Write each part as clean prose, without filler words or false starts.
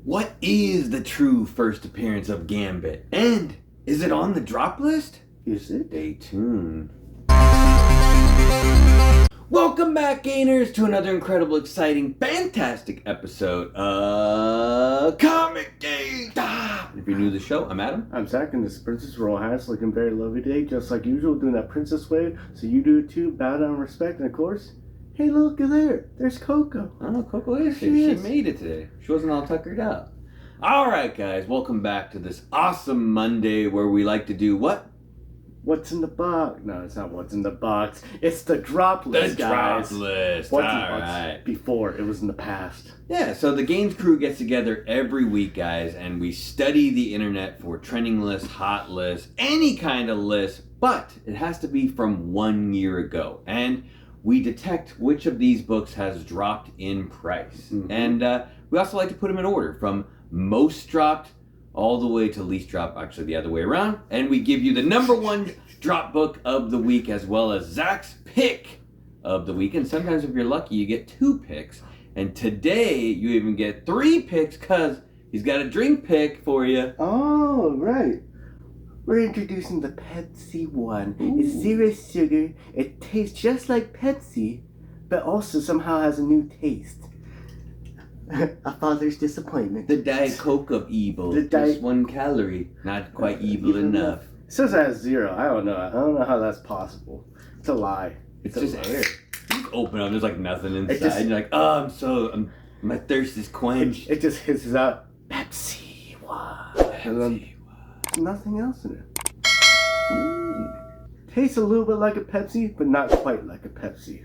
What is the true first appearance of Gambit? And is it on the drop list? Is it? Stay tuned. Welcome back, Gainers, to another incredible, exciting, fantastic episode of ComicGains. If you're new to the show, I'm Adam. I'm Zach, and this is Princess Royal Highness, looking very lovely today, just like usual, doing that princess wave. So you do it too, bow down in respect, and of course, hey, look at there. There's Coco. Oh, Coco is here. She made it today. She wasn't all tuckered up. All right, guys, welcome back to this awesome Monday where we like to do what? What's in the box? No, it's not what's in the box. It's the drop list, guys. The drop list. What's all in the box right. before? It was in the past. Yeah, so the Gains crew gets together every week, guys, and we study the internet for trending lists, hot lists, any kind of list, but it has to be from 1 year ago. And we detect which of these books has dropped in price. Mm-hmm. And we also like to put them in order from most dropped all the way to least drop, actually the other way around. And we give you the number one drop book of the week as well as Zach's pick of the week. And sometimes if you're lucky, you get 2 picks. And today you even get 3 picks because he's got a drink pick for you. Oh, right. We're introducing the Pepsi one. Ooh. It's 0 sugar. It tastes just like Pepsi, but also somehow has a new taste. A father's disappointment. The Diet Coke of evil. The Just 1 calorie. Not quite evil enough. It says it has 0. I don't know how that's possible. It's a lie. It's a just lie. air. You open up, there's like nothing inside. just- and you're like, oh, my thirst is quenched. It just hisses out Pepsi one. And then nothing else in it. Tastes a little bit like a Pepsi, but not quite like a Pepsi.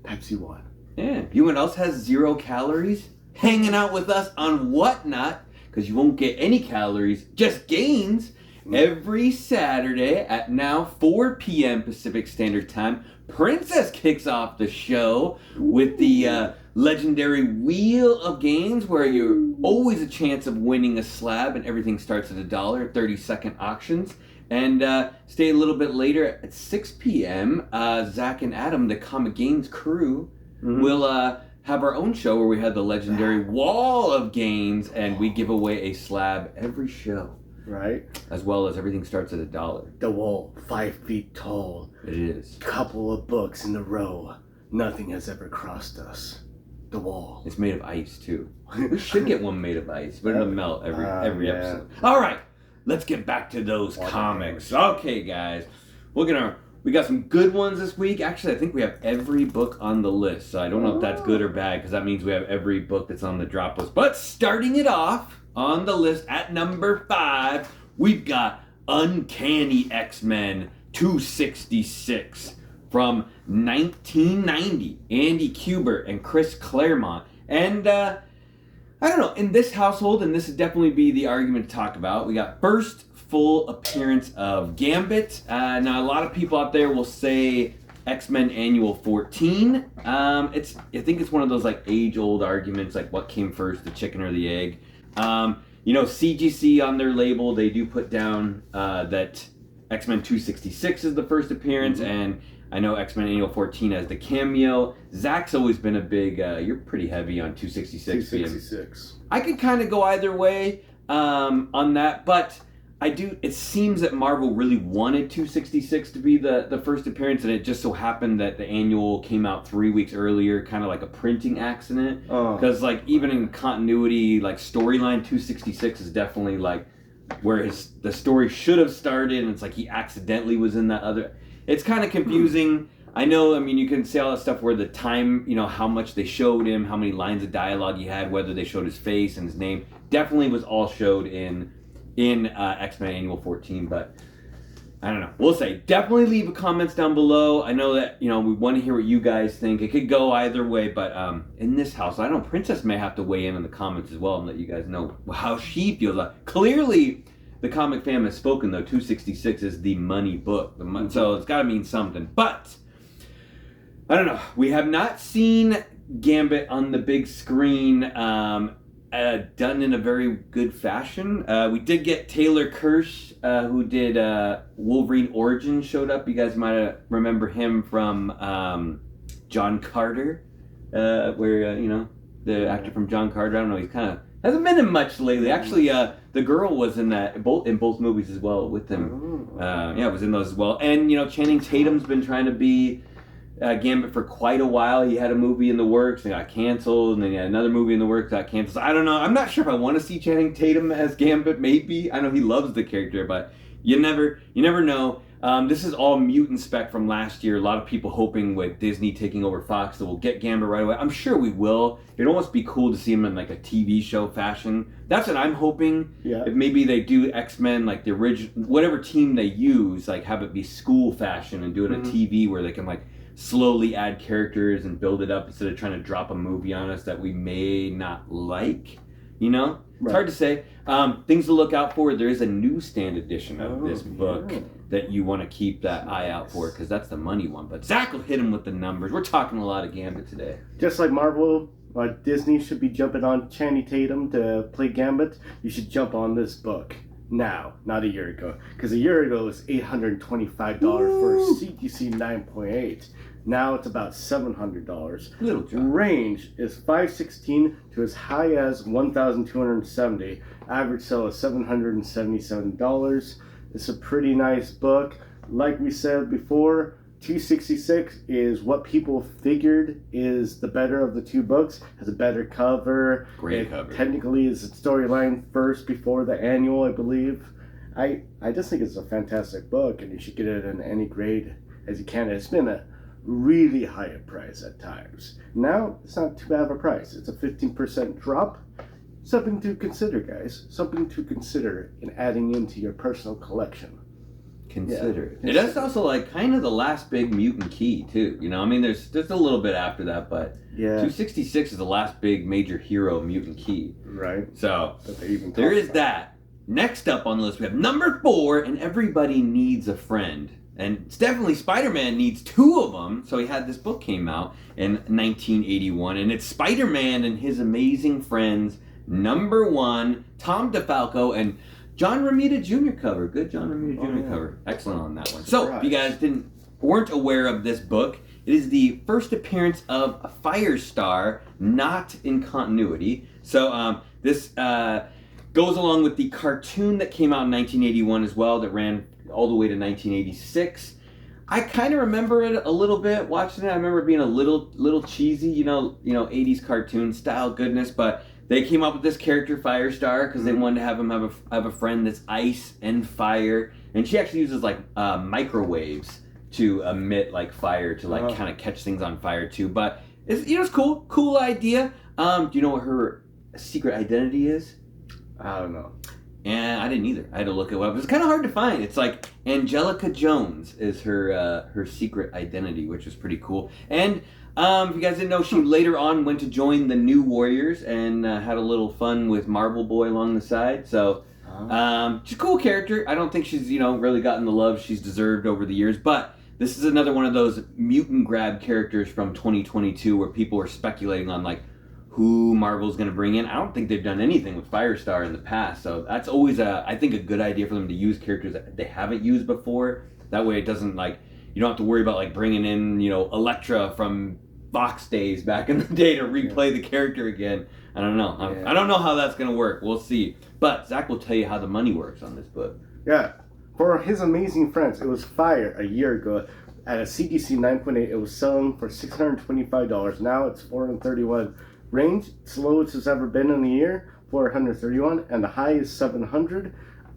Pepsi one. Yeah. You know what else has 0 calories? Hanging out with us on Whatnot, because you won't get any calories, just gains. Every Saturday at now 4 p.m. Pacific Standard Time, Princess kicks off the show with the legendary Wheel of Gains, where you're always a chance of winning a slab, and everything starts at $1, 30-second auctions. And stay a little bit later at 6 p.m., Zach and Adam, the ComicGains crew, will have our own show where we have the legendary Wall of Gains, and we give away a slab every show. Right? As well as everything starts at $1. The wall, 5 feet tall. It is. Couple of books in a row. Nothing has ever crossed us. The wall. It's made of ice too. We should get one made of ice, but it'll melt every yeah. episode. All right, let's get back to those comics. Okay, guys, we got some good ones this week. Actually, I think we have every book on the list, so I don't know if that's good or bad because that means we have every book that's on the drop list. But starting it off on the list at number 5, we've got Uncanny X-Men 266 from 1990. Andy Kubert and Chris Claremont. And I don't know, in this household, and this would definitely be the argument to talk about, we got first full appearance of Gambit. Now, a lot of people out there will say X-Men Annual 14. I think it's one of those like age-old arguments, like what came first, the chicken or the egg. CGC on their label, they do put down that X-Men 266 is the first appearance, and I know X-Men Annual 14 as the cameo. Zach's always been a big, you're pretty heavy on 266. 266. I could kind of go either way on that, but it seems that Marvel really wanted 266 to be the first appearance, and it just so happened that the annual came out 3 weeks earlier, kind of like a printing accident. Because like even in continuity, like storyline, 266 is definitely like where the story should have started, and it's like he accidentally was in that other. It's kind of confusing. I know, you can say all that stuff where the time, how much they showed him, how many lines of dialogue he had, whether they showed his face and his name, definitely was all showed in X-Men Annual 14, but I don't know. We'll say. Definitely leave comments down below. I know that, we want to hear what you guys think. It could go either way, but in this house, I know Princess may have to weigh in the comments as well and let you guys know how she feels. Clearly, the comic fam has spoken, though. 266 is the money book. So it's got to mean something. But, I don't know. We have not seen Gambit on the big screen done in a very good fashion. We did get Taylor Kirsch, who did Wolverine Origins, showed up. You guys might remember him from John Carter, where, the actor from John Carter, I don't know, he's kind of Hasn't been in much lately. Actually, the girl was in both movies as well with him. Yeah, was in those as well. And Channing Tatum's been trying to be Gambit for quite a while. He had a movie in the works, and got canceled, and then he had another movie in the works, got canceled. So I don't know. I'm not sure if I want to see Channing Tatum as Gambit. Maybe I know he loves the character, but you never know. This is all mutant spec from last year. A lot of people hoping with Disney taking over Fox that we'll get Gambit right away. I'm sure we will. It'd almost be cool to see him in like a TV show fashion. That's what I'm hoping. Yeah. If maybe they do X-Men, like the original, whatever team they use, like have it be school fashion and do it on TV where they can like slowly add characters and build it up instead of trying to drop a movie on us that we may not like. It's hard to say. Things to look out for. There is a newsstand edition of this book that you want to keep that eye out for because that's the money one. But Zach will hit him with the numbers. We're talking a lot of Gambit today. Just like Marvel, Disney should be jumping on Channing Tatum to play Gambit. You should jump on this book now, not a year ago. Because a year ago it was $825 for CGC 9.8. Now it's about $700. Little drop. Range is 516 to as high as 1,270. Average sale is $777. It's a pretty nice book. Like we said before, 266 is what people figured is the better of the two books. Has a better cover. Great cover. Technically is a storyline first before the annual, I believe. I just think it's a fantastic book, and you should get it in any grade as you can. It's been a really high price at times. Now, it's not too bad of a price. It's a 15% drop. Something to consider, guys. Something to consider in adding into your personal collection. Consider it. It is also like kind of the last big mutant key too. I mean, there's just a little bit after that, but 266 is the last big major hero mutant key. Right. So there is that. Next up on the list, we have number 4, and everybody needs a friend. And it's definitely Spider-Man needs 2 of them. So he had this book came out in 1981, and it's Spider-Man and His Amazing Friends, number 1, Tom DeFalco and John Romita Jr. cover. Good John Romita Jr. cover. Excellent on that one. So if you guys weren't aware of this book, it is the first appearance of Firestar, not in continuity. So this goes along with the cartoon that came out in 1981 as well, that ran all the way to 1986. I kind of remember it a little bit watching it. I remember it being a little cheesy, 80s cartoon style goodness, but they came up with this character Firestar because they wanted to have him have a friend that's ice and fire, and she actually uses like microwaves to emit like fire to like kind of catch things on fire too. But it's cool idea. Do you know what her secret identity is? I don't know. And I didn't either. I had to look it up. It's kind of hard to find. It's like Angelica Jones is her secret identity, which is pretty cool. And if you guys didn't know, she later on went to join the New Warriors and had a little fun with Marvel Boy along the side. So she's a cool character. I don't think she's really gotten the love she's deserved over the years. But this is another one of those mutant grab characters from 2022 where people are speculating on like who Marvel's going to bring in. I don't think they've done anything with Firestar in the past, so that's always I think a good idea for them to use characters that they haven't used before. That way it doesn't like, you don't have to worry about like bringing in, Elektra from Fox days back in the day to replay the character again. I don't know. I don't know how that's going to work. We'll see. But Zach will tell you how the money works on this book. Yeah. For His Amazing Friends, it was fire a year ago. At a CGC 9.8, it was selling for $625. Now it's $431. Range, slowest it's ever been in a year, 431, and the high is 700.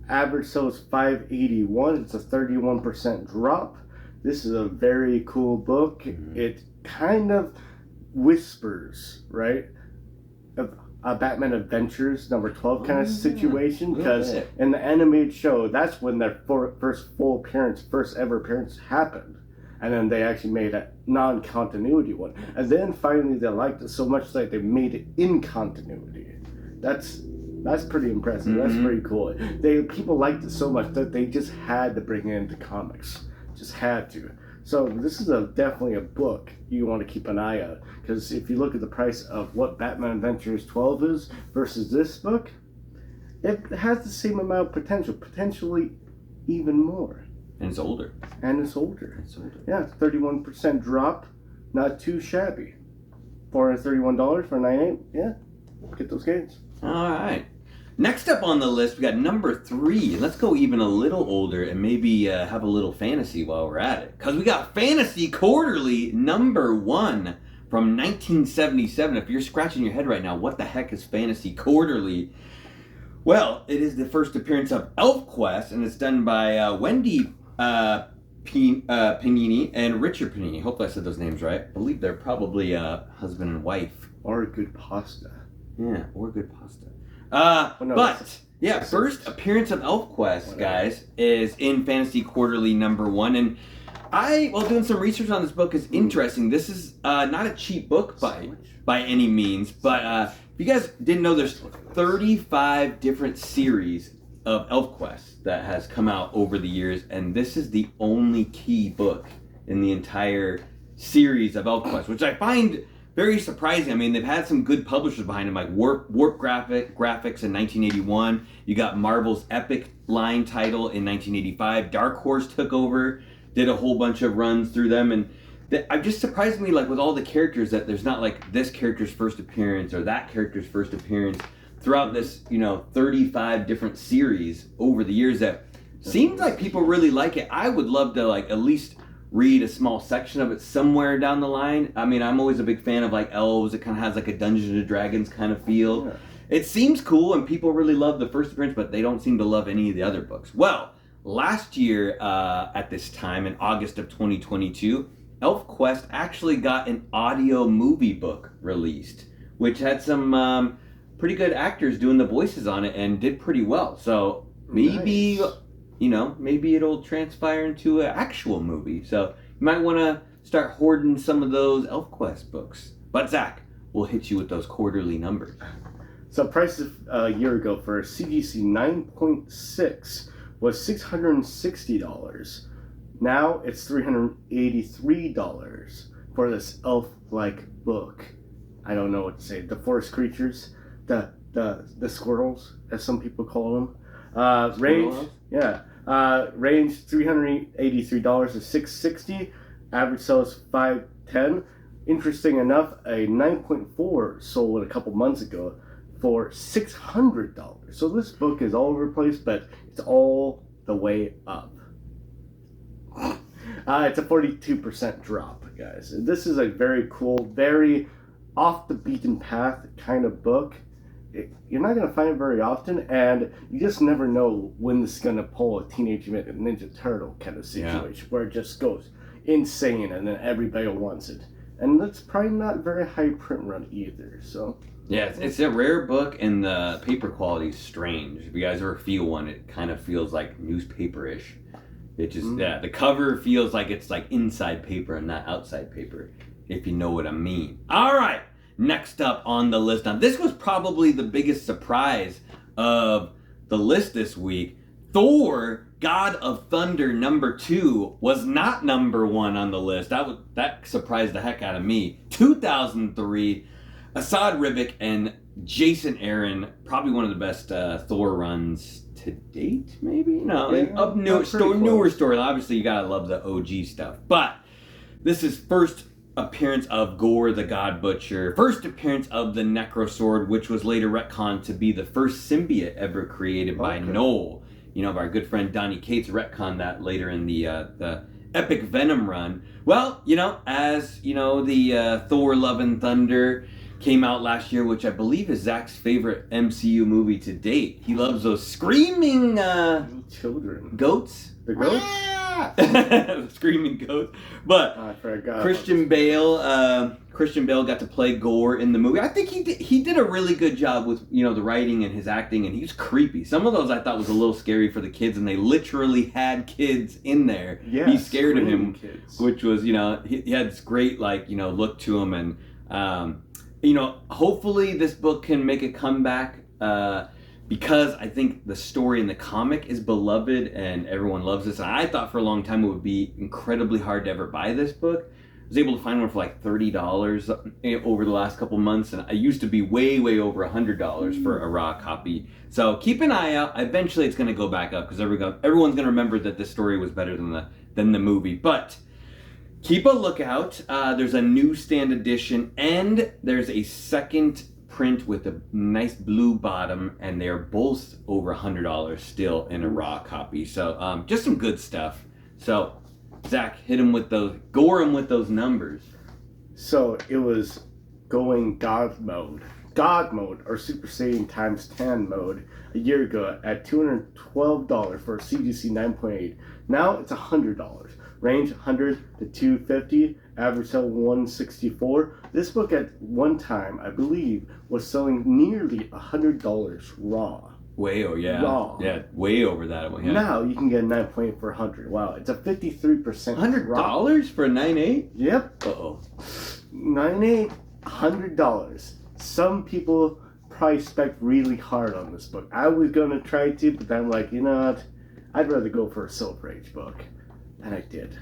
Average sale is 581. It's a 31% drop. This is a very cool book. It kind of whispers, right, of a Batman Adventures number 12 kind of situation, because in the animated show, that's when their first ever appearance happened. And then they actually made a non-continuity one. And then finally they liked it so much that they made it in continuity. That's pretty impressive. That's pretty cool. People liked it so much that they just had to bring it into comics. Just had to. So this is definitely a book you want to keep an eye out. Because if you look at the price of what Batman Adventures 12 is versus this book, it has the same amount of potential. Potentially even more. And it's older. Yeah, 31% drop. Not too shabby. $431 for 9.8. Yeah, get those gains. All right. Next up on the list, we got number 3. Let's go even a little older and maybe have a little fantasy while we're at it. Because we got Fantasy Quarterly number 1 from 1977. If you're scratching your head right now, what the heck is Fantasy Quarterly? Well, it is the first appearance of ElfQuest, and it's done by Wendy Panini and Richard Panini. Hopefully I said those names right. I believe they're probably husband and wife. Or good pasta. Yeah, or good pasta. First appearance of ElfQuest, guys, is in Fantasy Quarterly number 1. And doing some research on this book is interesting. This is not a cheap book by any means, but if you guys didn't know, there's 35 different series of ElfQuest that has come out over the years, and this is the only key book in the entire series of ElfQuest, which I find very surprising. I mean, they've had some good publishers behind them, like Warp Graphics in 1981. You got Marvel's Epic line title in 1985. Dark Horse took over, did a whole bunch of runs through them, and I'm just surprised me, like, with all the characters, that there's not like this character's first appearance or that character's first appearance throughout this, 35 different series over the years. That seems like people really like it. I would love to, like, at least read a small section of it somewhere down the line. I mean, I'm always a big fan of, like, elves. It kind of has like a Dungeons and Dragons kind of feel. Yeah. It seems cool, and people really love the first appearance, but they don't seem to love any of the other books. Well, last year at this time, in August of 2022, ElfQuest actually got an audio movie book released, which had some pretty good actors doing the voices on it and did pretty well. So maybe... Nice. Maybe it'll transpire into an actual movie. So you might want to start hoarding some of those ElfQuest books. But Zach, we'll hit you with those quarterly numbers. So prices a year ago for CGC 9.6 was $660. Now it's $383 for this elf-like book. I don't know what to say. The forest creatures, the squirrels, as some people call them. Range $383 to $660. Average sale is $510. Interesting enough, a 9.4 sold a couple months ago for $600. So this book is all over the place, but it's all the way up. It's a 42% drop, guys. This is a very cool, very off the beaten path kind of book. You're not going to find it very often, and you just never know when this is going to pull a Teenage Mutant Ninja Turtle kind of situation where it just goes insane and then everybody wants it. And that's probably not very high print run either. So yeah, it's a rare book, and the paper quality is strange. If you guys ever feel one, it kind of feels like newspaper-ish. It just the cover feels like it's like inside paper and not outside paper, if you know what I mean. All right. Next up on the list. Now, this was probably the biggest surprise of the list this week. Thor, God of Thunder, number 2, was not number 1 on the list. That surprised the heck out of me. 2003, Asad Ribic and Jason Aaron, probably one of the best Thor runs to date, maybe? No, newer story. Obviously, you gotta love the OG stuff. But this is first appearance of Gore the God Butcher, first appearance of the Necrosword, which was later retconned to be the first symbiote ever created by Knoll. Our good friend Donny Cates retconned that later in the Epic Venom run. Well, as the Thor Love and Thunder came out last year, which I believe is Zach's favorite MCU movie to date. He loves those screaming children. Goats. The goats? Screaming goats. But I forgot. Christian Bale got to play Gore in the movie. I think he did a really good job with the writing and his acting, and he's creepy. Some of those I thought was a little scary for the kids, and they literally had kids in there. Yeah, be scared of him, kids. Which was he had this great look to him, and hopefully this book can make a comeback. Because I think the story in the comic is beloved and everyone loves this. And I thought for a long time it would be incredibly hard to ever buy this book. I was able to find one for like $30 over the last couple months, and I used to be way over $100 for a raw copy. So keep an eye out. Eventually it's going to go back up because everyone's going to remember that this story was better than the movie. But keep a lookout. There's a newsstand edition, and there's a second print with a nice blue bottom, and they're both over $100 still in a raw copy. So just some good stuff. So Zach, hit him with those, gore him with those numbers. So it was going God mode, or Super Saiyan times 10 mode a year ago at $212 for a CGC 9.8. Now it's $100. Range 100 to 250. Average sale 164. This book at one time, I believe, was selling nearly $100 raw. Way over, yeah. Raw. Yeah, way over that one. Yeah. Now you can get a 9.8 for 100. Wow, it's a 53% $100 for a 9.8? Yep. Uh-oh. 9.8, $100. Some people probably spec really hard on this book. I was gonna try to, but then I'm like, you know what? I'd rather go for a Silver Age book. And I did.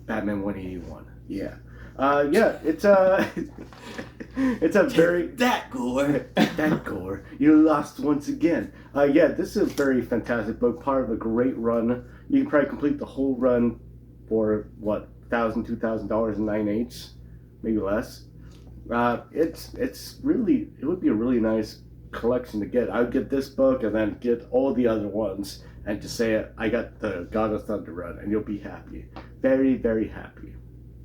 Batman 181. Yeah. Yeah, it's a it's a very that gore. that gore. You lost once again. Yeah, this is a very fantastic book, part of a great run. You can probably complete the whole run for what, $1,000, $2,000 in 9/8, maybe less. It's really, it would be a really nice collection to get. I would get this book and then get all the other ones and just say I got the God of Thunder run, and you'll be happy, very, very happy.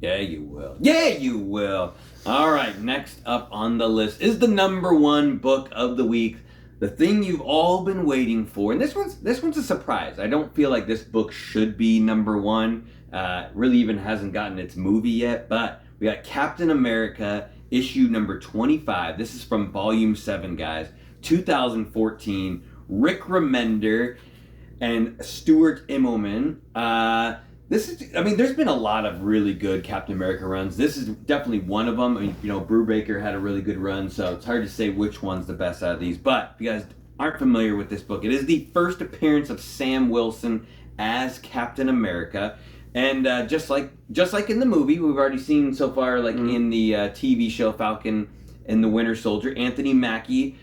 Yeah, you will. Yeah, you will. All right, next up on the list is the number one book of the week, the thing you've all been waiting for. And this one's a surprise. I don't feel like this book should be number one. Really even hasn't gotten its movie yet, but we got Captain America issue number 25. This is from volume 7, guys. 2014. Rick Remender and Stuart Immonen. There's been a lot of really good Captain America runs. This is definitely one of them. I mean, Brubaker had a really good run, so it's hard to say which one's the best out of these. But if you guys aren't familiar with this book, it is the first appearance of Sam Wilson as Captain America. And just like in the movie, we've already seen so far, in the TV show Falcon and the Winter Soldier, Anthony Mackie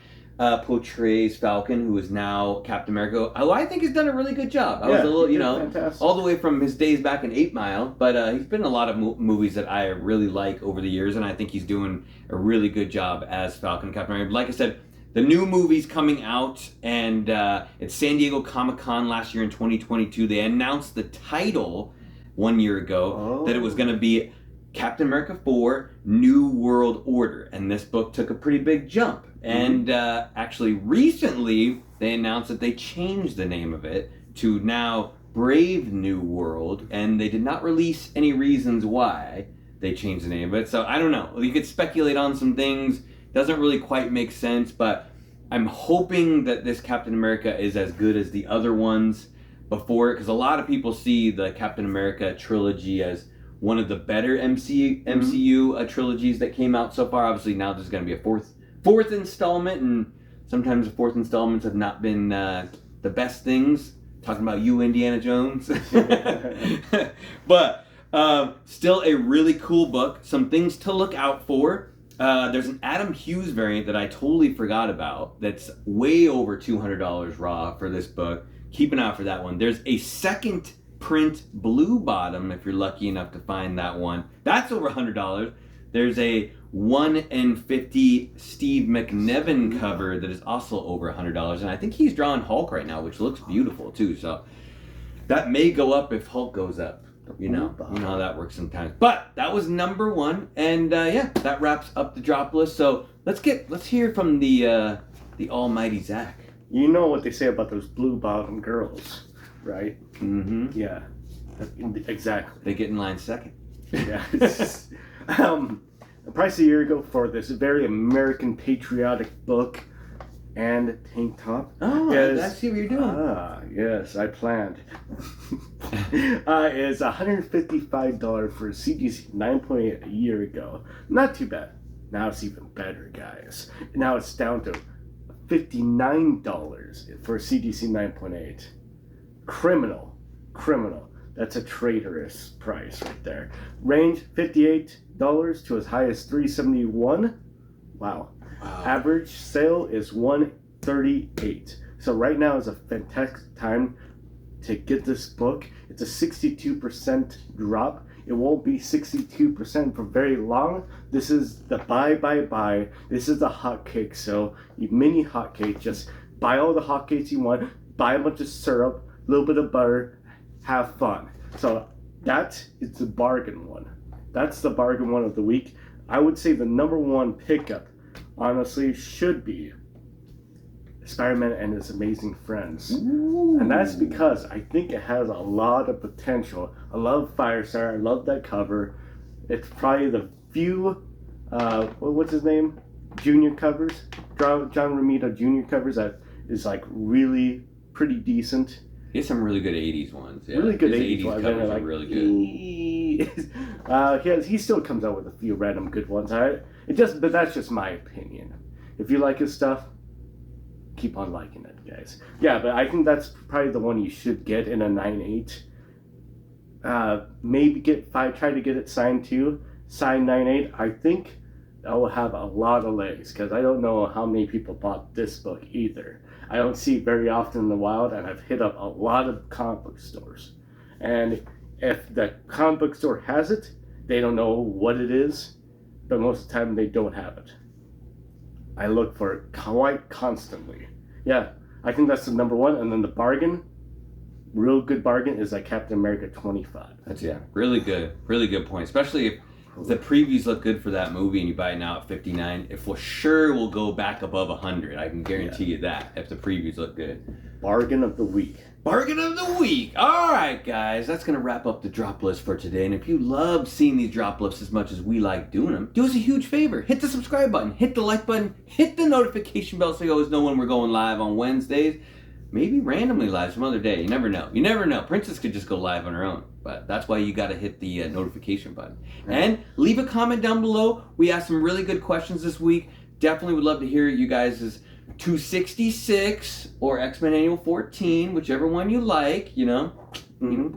portrays Falcon, who is now Captain America, who I think has done a really good job. I was a little, fantastic. all the way from his days back in 8 Mile, but he's been in a lot of movies that I really like over the years, and I think he's doing a really good job as Falcon, Captain America. But like I said, the new movie's coming out, and it's San Diego Comic-Con last year in 2022. They announced the title 1 year ago that it was going to be Captain America 4 New World Order, and this book took a pretty big jump. And actually recently they announced that they changed the name of it to now Brave New World, and they did not release any reasons why they changed the name of it. So I don't know. You could speculate on some things. Doesn't really quite make sense, but I'm hoping that this Captain America is as good as the other ones before it, because a lot of people see the Captain America trilogy as one of the better MCU trilogies that came out so far. Obviously now there's going to be a fourth installment, and sometimes the fourth installments have not been the best things. Talking about you, Indiana Jones. But still a really cool book. Some things to look out for. There's an Adam Hughes variant that I totally forgot about that's way over $200 raw for this book. Keep an eye out for that one. There's a second print blue bottom, if you're lucky enough to find that one. That's over $100. There's a 1 in 50 Steve McNiven cover that is also over $100, and I think he's drawing Hulk right now, which looks beautiful too. So that may go up if Hulk goes up. You know how that works sometimes. But that was number one, and that wraps up the drop list. So let's hear from the almighty Zach. You know what they say about those blue bottom girls, right? Mm-hmm. Yeah, exactly. They get in line second. Yeah. The price a year ago for this very American patriotic book and tank top. Oh, I see what you're doing. Yes, I planned. Is $155 for a CGC 9.8 a year ago. Not too bad. Now it's even better, guys. Now it's down to $59 for a CGC 9.8. Criminal. That's a traitorous price right there. Range $58 to as high as $371. Wow. Average sale is $138. So right now is a fantastic time to get this book. It's a 62% drop. It won't be 62% for very long. This is the buy. This is the hotcake. So you mini hotcake. Just buy all the hotcakes you want. Buy a bunch of syrup, a little bit of butter, have fun. So that is the bargain one. That's the bargain one of the week. I would say the number one pickup, honestly, should be Spider-Man and His Amazing Friends. Ooh. And that's because I think it has a lot of potential. I love Firestar. I love that cover. It's probably the few, what's his name? Junior covers. John Romita Jr. covers that is like really pretty decent. He has some really good 80s ones. Yeah. Really good His 80s ones. covers Like, are really good. he still comes out with a few random good ones. But that's just my opinion. If you like his stuff, keep on liking it, guys. Yeah, but I think that's probably the one you should get in a 9.8. Maybe try to get it signed too. Signed 9.8. I think that will have a lot of legs because I don't know how many people bought this book either. I don't see it very often in the wild, and I've hit up a lot of comic book stores. And if the comic book store has it, they don't know what it is, but most of the time they don't have it. I look for it quite constantly. Yeah, I think that's the number one. And then the bargain, real good bargain, is like Captain America 25. That's really good point. Especially if the previews look good for that movie and you buy it now at 59, it for sure will go back above 100. I can guarantee you that if the previews look good. Bargain of the week. Bargain of the week. All right, guys, that's going to wrap up the drop list for today. And if you love seeing these drop lists as much as we like doing them, do us a huge favor. Hit the subscribe button, hit the like button, hit the notification bell so you always know when we're going live on Wednesdays. Maybe randomly live some other day. You never know. You never know. Princess could just go live on her own. But that's why you got to hit the notification button. And leave a comment down below. We asked some really good questions this week. Definitely would love to hear you guys' 266 or X-Men Annual 14, whichever one you like, you know,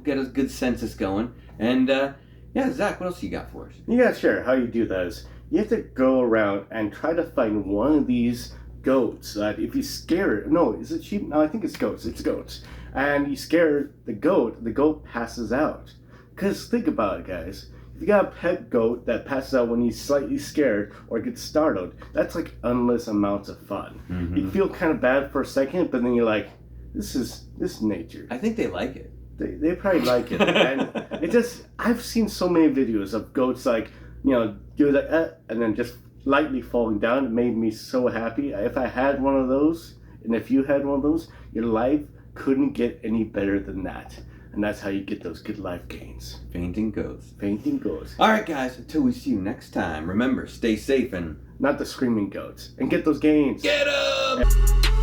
get a good census going. And yeah, Zach, what else you got for us? Yeah, sure. How you do that is you have to go around and try to find one of these goats that if you scare it, no, is it sheep? No, I think it's goats. It's goats. And you scare the goat passes out. Because think about it, guys. If you got a pet goat that passes out when he's slightly scared or gets startled, that's like endless amounts of fun. Mm-hmm. You feel kind of bad for a second, but then you're like, this is nature. I think they like it. They probably like it. And it just, I've seen so many videos of goats like, you know, do like, and then just lightly falling down. It made me so happy. If I had one of those, and if you had one of those, your life couldn't get any better than that. And that's how you get those good life gains. Fainting goes. Fainting goes. All right, guys, until we see you next time, remember, stay safe and... Not the screaming goats. And get those gains. Get 'em!